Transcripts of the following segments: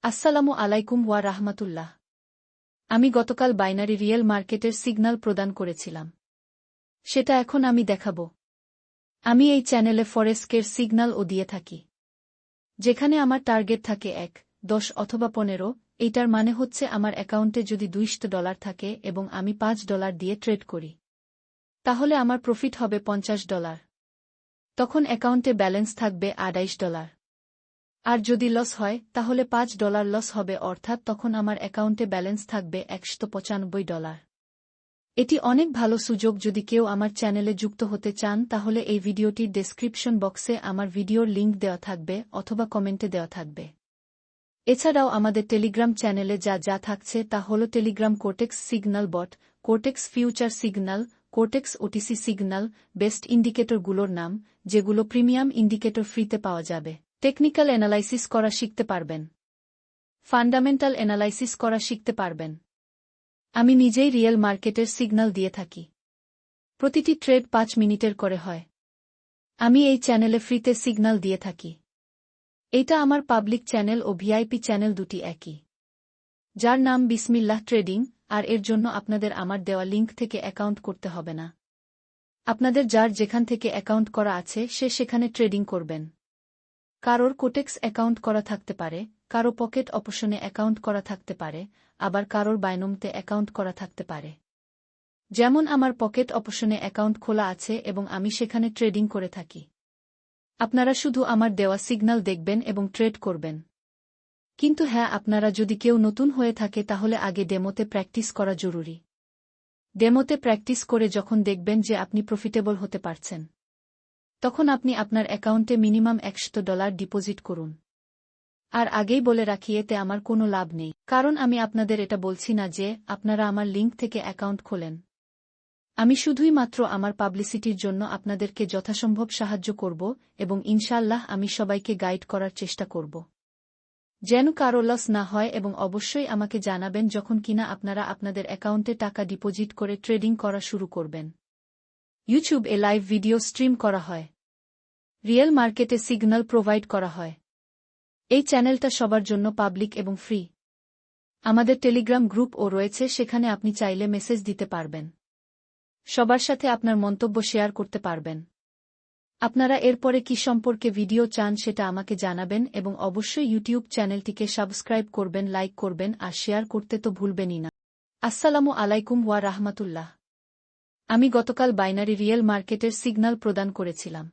আসসালামু আলাইকুম ওয়া রাহমাতুল্লাহ। আমি গতকাল বাইনারি রিয়েল মার্কেটের সিগন্যাল প্রদান করেছিলাম। সেটা এখন আমি দেখাবো। আমি এই চ্যানেলে ফরেক্সের সিগন্যাল দিয়ে থাকি। যেখানে আমার টার্গেট থাকে 1, 10 অথবা 15, এইটার মানে হচ্ছে আমার অ্যাকাউন্টে যদি $200 থাকে এবং আমি $5 দিয়ে ট্রেড করি, তাহলে আমার প্রফিট হবে $50। তখন অ্যাকাউন্টে ব্যালেন্স থাকবে $28। আর যদি লস হয় তাহলে $5 লস হবে, অর্থাৎ তখন আমার অ্যাকাউন্টে ব্যালেন্স থাকবে $195। এটি অনেক ভালো সুযোগ। যদি কেউ আমার চ্যানেলে যুক্ত হতে চান তাহলে এই ভিডিওটির ডেসক্রিপশন বক্সে আমার ভিডিওর লিঙ্ক দেওয়া থাকবে অথবা কমেন্টে দেওয়া থাকবে। এছাড়াও আমাদের টেলিগ্রাম চ্যানেলে যা থাকছে তা হল Telegram Quotex signal bot, Quotex future signal, Quotex OTC signal, best ইন্ডিকেটরগুলোর নাম, যেগুলো প্রিমিয়াম ইন্ডিকেটর ফ্রিতে পাওয়া যাবে। টেকনিক্যাল অ্যানালাইসিস করা শিখতে পারবেন, ফান্ডামেন্টাল অ্যানালাইসিস করা শিখতে পারবেন। আমি নিজেই রিয়েল মার্কেটের সিগন্যাল দিয়ে থাকি। প্রতিটি ট্রেড 5 মিনিটের করে হয়। আমি এই চ্যানেলে ফ্রিতে সিগন্যাল দিয়ে থাকি। এইটা আমার পাবলিক চ্যানেল ও ভিআইপি চ্যানেল দুটি একই, যার নাম বিসমিল্লাহ ট্রেডিং, আর এর জন্য আপনাদের আমার দেওয়া লিঙ্ক থেকে অ্যাকাউন্ট করতে হবে না। আপনাদের যার যেখান থেকে অ্যাকাউন্ট করা আছে সে সেখানে ট্রেডিং করবেন। কারোর কোটেক্স অ্যাকাউন্ট করা থাকতে পারে, কারো পকেট অপশনে অ্যাকাউন্ট করা থাকতে পারে, আবার কারোর বাইনোমতে অ্যাকাউন্ট করা থাকতে পারে। যেমন আমার পকেট অপশনে অ্যাকাউন্ট খোলা আছে এবং আমি সেখানে ট্রেডিং করে থাকি। আপনারা শুধু আমার দেওয়া সিগন্যাল দেখবেন এবং ট্রেড করবেন। কিন্তু হ্যাঁ, আপনারা যদি কেউ নতুন হয়ে থাকে তাহলে আগে ডেমোতে প্র্যাকটিস করা জরুরি। ডেমোতে প্র্যাকটিস করে যখন দেখবেন যে আপনি প্রফিটেবল হতে পারছেন, তখন আপনি আপনার অ্যাকাউন্টে মিনিমাম $100 ডিপোজিট করুন। আর আগেই বলে রাখি, এতে আমার কোনো লাভ নেই, কারণ আমি আপনাদের এটা বলছি না যে আপনারা আমার লিঙ্ক থেকে অ্যাকাউন্ট খোলেন। আমি শুধুই মাত্র আমার পাবলিসিটির জন্য আপনাদেরকে যথাসম্ভব সাহায্য করব এবং ইনশাআল্লাহ আমি সবাইকে গাইড করার চেষ্টা করব যেন কারো লস না হয়। এবং অবশ্যই আমাকে জানাবেন যখন কিনা আপনারা আপনাদের অ্যাকাউন্টে টাকা ডিপোজিট করে ট্রেডিং করা শুরু করবেন। ইউটিউবে লাইভ ভিডিও স্ট্রিম করা হয়, রিয়েল মার্কেটে সিগন্যাল প্রোভাইড করা হয়। এই চ্যানেলটা সবার জন্য পাবলিক এবং ফ্রি। আমাদের টেলিগ্রাম গ্রুপও রয়েছে, সেখানে আপনি চাইলে মেসেজ দিতে পারবেন, সবার সাথে আপনার মন্তব্য শেয়ার করতে পারবেন। আপনারা এরপরে কি সম্পর্কে ভিডিও চান সেটা আমাকে জানাবেন এবং অবশ্যই ইউটিউব চ্যানেলটিকে সাবস্ক্রাইব করবেন, লাইক করবেন আর শেয়ার করতে তো ভুলবেনই না। আসসালামু আলাইকুম ওয়া রাহমাতুল্লাহ। আমি গতকাল বাইনারি রিয়েল মার্কেটের সিগন্যাল প্রদান করেছিলাম।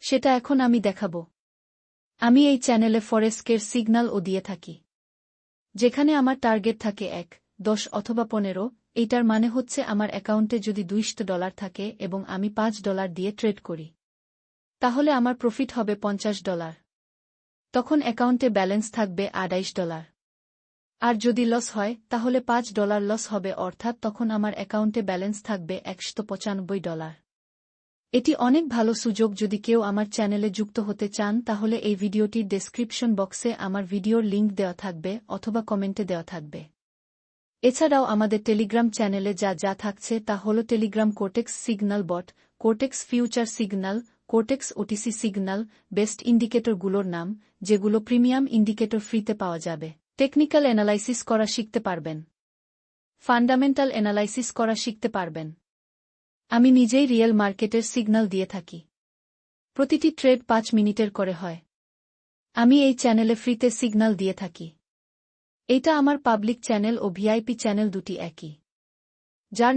সেটা এখন আমি দেখাবো। আমি এই চ্যানেলে ফরেক্সের সিগন্যাল দিয়ে থাকি। যেখানে আমার টার্গেট থাকে 1, 10 অথবা 15, এইটার মানে হচ্ছে আমার অ্যাকাউন্টে যদি $200 থাকে এবং আমি $5 দিয়ে ট্রেড করি, তাহলে আমার প্রফিট হবে $50। তখন অ্যাকাউন্টে ব্যালেন্স থাকবে $28। আর যদি লস হয় তাহলে $5 লস হবে, অর্থাৎ তখন আমার অ্যাকাউন্টে ব্যালেন্স থাকবে $195। এটি অনেক ভালো সুযোগ। যদি কেউ আমার চ্যানেলে যুক্ত হতে চান তাহলে এই ভিডিওটির ডেসক্রিপশন বক্সে আমার ভিডিওর লিঙ্ক দেওয়া থাকবে অথবা কমেন্টে দেওয়া থাকবে। এছাড়াও আমাদের টেলিগ্রাম চ্যানেলে যা থাকছে তা হল Telegram Quotex signal bot, Quotex future signal, Quotex OTC signal, best ইন্ডিকেটরগুলোর নাম, যেগুলো প্রিমিয়াম ইন্ডিকেটর ফ্রিতে পাওয়া যাবে। টেকনিক্যাল অ্যানালাইসিস করা শিখতে পারবেন, ফান্ডামেন্টাল অ্যানালাইসিস করা শিখতে পারবেন। আমি নিজেই রিয়েল মার্কেটের সিগন্যাল দিয়ে থাকি। প্রতিটি ট্রেড 5 মিনিটের করে হয়। আমি এই চ্যানেলে ফ্রিতে সিগন্যাল দিয়ে থাকি। এইটা আমার পাবলিক চ্যানেল ও ভিআইপি চ্যানেল দুটি একই, যার